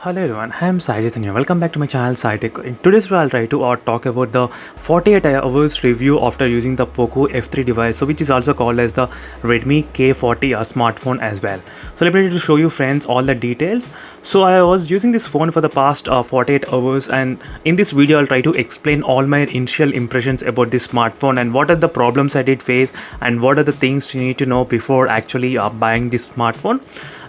Hello everyone, I am Sai Chaitanya. Welcome back to my channel Sai Tech. In today's video, I'll try to talk about the 48 hours review after using the Poco F3 device, which is also called as the Redmi K40 smartphone as well. So let me to show you friends all the details. So I was using this phone for the past 48 hours, and in this video I'll try to explain all my initial impressions about this smartphone and what are the problems I did face and what are the things you need to know before actually buying this smartphone.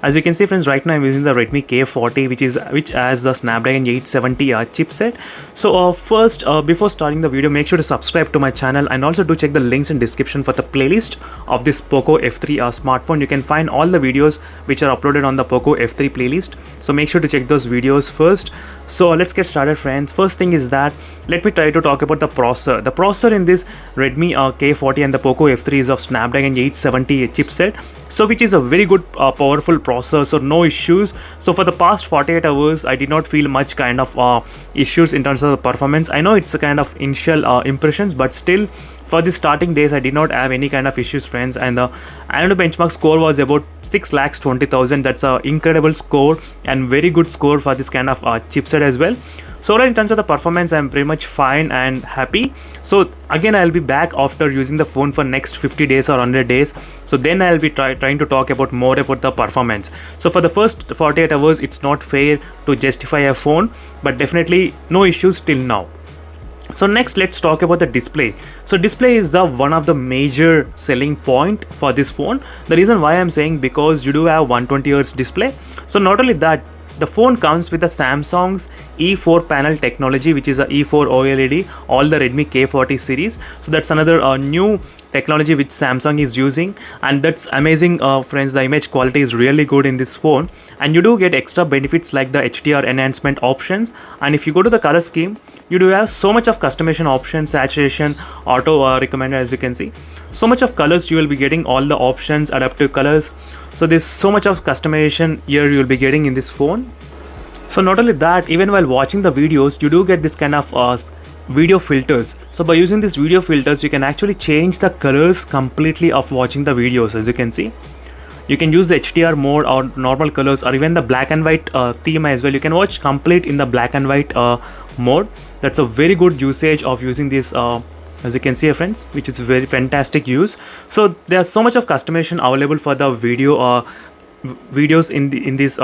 As you can see friends, right now I'm using the Redmi K40 which has the Snapdragon 870 chipset. So first before starting the video, make sure to subscribe to my channel and also do check the links in description for the playlist of this Poco F3 smartphone. You can find all the videos which are uploaded on the Poco F3 playlist, so make sure to check those videos first. So let's get started friends. First thing is that let me try to talk about the processor. The processor in this Redmi K40 and the Poco F3 is of Snapdragon 870 chipset, so which is a very good powerful processor, so no issues. So for the past 48 hours I did not feel much kind of issues in terms of the performance. I know it's a kind of initial impressions, but still for the starting days I did not have any kind of issues friends, and the annual benchmark score was about 6,20,000. That's an incredible score and very good score for this kind of chipset as well. So in terms of the performance, I'm pretty much fine and happy. So again, I'll be back after using the phone for next 50 days or 100 days. So then I'll be trying to talk about more about the performance. So for the first 48 hours, it's not fair to justify a phone, but definitely no issues till now. So next, let's talk about the display. So display is the one of the major selling point for this phone. The reason why I'm saying, because you do have 120 Hz display. So not only that, the phone comes with the Samsung's E4 panel technology, which is a E4 OLED, all the Redmi K40 series. So that's another new technology which Samsung is using, and that's amazing friends. The image quality is really good in this phone, and you do get extra benefits like the HDR enhancement options. And if you go to the color scheme, you do have so much of customization options, saturation, auto recommender. As you can see, so much of colors you will be getting, all the options, adaptive colors. So there's so much of customization here you will be getting in this phone. So not only that, even while watching the videos, you do get this kind of video filters. So by using these video filters, you can actually change the colors completely of watching the videos. As you can see, you can use the HDR mode or normal colors, or even the black and white theme as well. You can watch complete in the black and white mode. That's a very good usage of using this as you can see friends, which is very fantastic use. So there's so much of customization available for the videos in this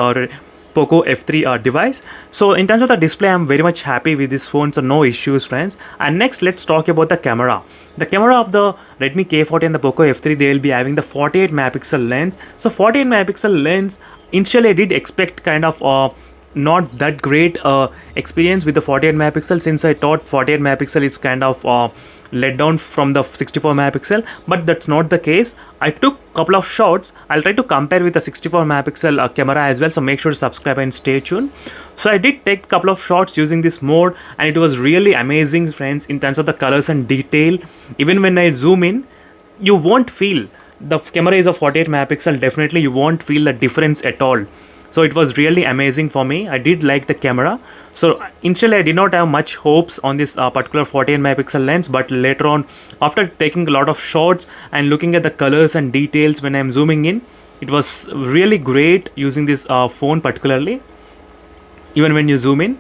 Poco F3 device. So in terms of the display, I'm very much happy with this phone, so no issues friends. And next, let's talk about the camera. The camera of the Redmi K40 and the Poco F3, they will be having the 48 megapixel lens. So 48 megapixel lens, initially I did expect kind of not that great experience with the 48 megapixel, since I thought 48 megapixel is kind of let down from the 64 megapixel, but that's not the case. I took a couple of shots. I'll try to compare with the 64 megapixel camera as well, so make sure to subscribe and stay tuned. So I did take a couple of shots using this mode, and it was really amazing friends in terms of the colors and detail. Even when I zoom in, you won't feel the camera is a 48 megapixel. Definitely you won't feel the difference at all. So it was really amazing for me. I did like the camera. So initially I did not have much hopes on this particular 48 megapixel lens, but later on, after taking a lot of shots and looking at the colors and details when I'm zooming in, it was really great using this phone particularly, even when you zoom in.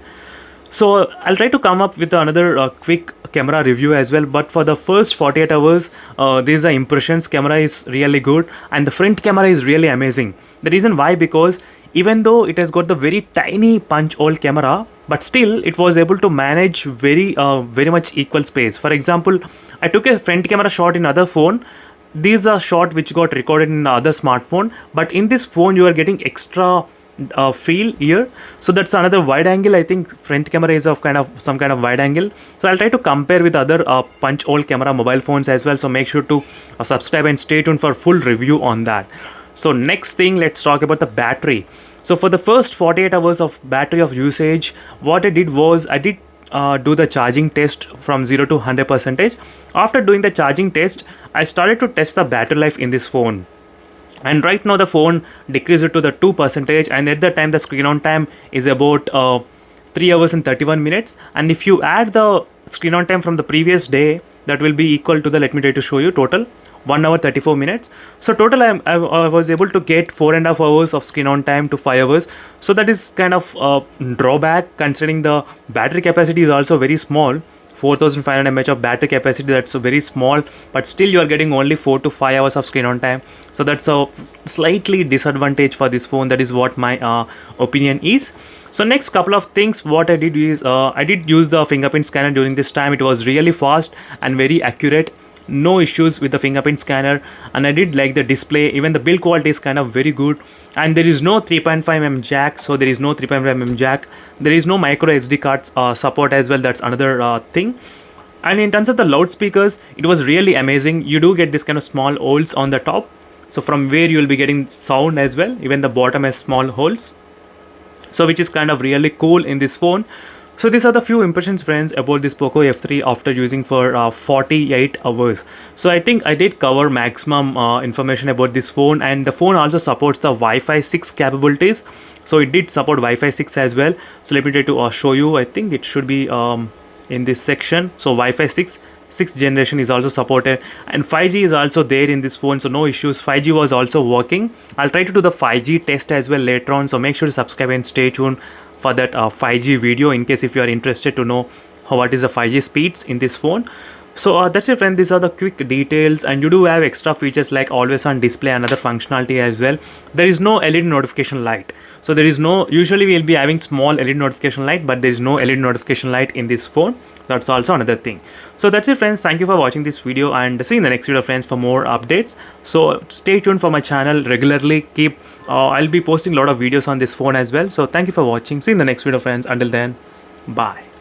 So I'll try to come up with another quick camera review as well, but for the first 48 hours, these are impressions. Camera is really good, and the front camera is really amazing. The reason why, because even though it has got the very tiny punch hole camera, but still it was able to manage very much equal space. For example, I took a front camera shot in other phone. These are shot which got recorded in the other smartphone, but in this phone you are getting extra feel here. So that's another wide angle. I think front camera is of some kind of wide angle. So I'll try to compare with other punch hole camera mobile phones as well, so make sure to subscribe and stay tuned for full review on that. So next thing, let's talk about the battery. So for the first 48 hours of battery of usage, what I did was I did do the charging test from 0 to 100%. After doing the charging test, I started to test the battery life in this phone. And right now the phone decreased it to the 2%, and at that time the screen on time is about 3 hours and 31 minutes. And if you add the screen on time from the previous day, that will be equal to the, let me try to show you, total 1 hour 34 minutes. So total I was able to get 4.5 hours of screen on time to 5 hours. So that is kind of a drawback, considering the battery capacity is also very small. 4500 mAh of battery capacity, that's very small, but still you are getting only 4 to 5 hours of screen on time. So that's a slightly disadvantage for this phone. That is what my opinion is. So next couple of things what I did is I did use the fingerprint scanner during this time. It was really fast and very accurate. No issues with the fingerprint scanner, and I did like the display. Even the build quality is kind of very good, and there is no 3.5mm jack. So there is no 3.5mm jack. There is no micro SD cards support as well. That's another thing. And in terms of the loudspeakers, it was really amazing. You do get this kind of small holes on the top, so from where you will be getting sound as well. Even the bottom has small holes, so which is kind of really cool in this phone. So these are the few impressions, friends, about this Poco F3 after using for 48 hours. So I think I did cover maximum information about this phone, and the phone also supports the Wi-Fi 6 capabilities. So it did support Wi-Fi 6 as well. So let me try to show you. I think it should be in this section. So Wi-Fi 6th generation is also supported, and 5G is also there in this phone, so no issues. 5G was also working. I'll try to do the 5G test as well later on, so make sure to subscribe and stay tuned for that 5G video, in case if you are interested to know what is the 5G speeds in this phone. So that's it, friend. These are the quick details, and you do have extra features like always on display and other functionality as well. There is no LED notification light, so there is no, usually we will be having small LED notification light, but there is no LED notification light in this phone. That's also another thing. So that's it, friends. Thank you for watching this video, and see you in the next video, friends, for more updates. So stay tuned for my channel regularly. I'll be posting a lot of videos on this phone as well. So thank you for watching. See you in the next video, friends. Until then, bye.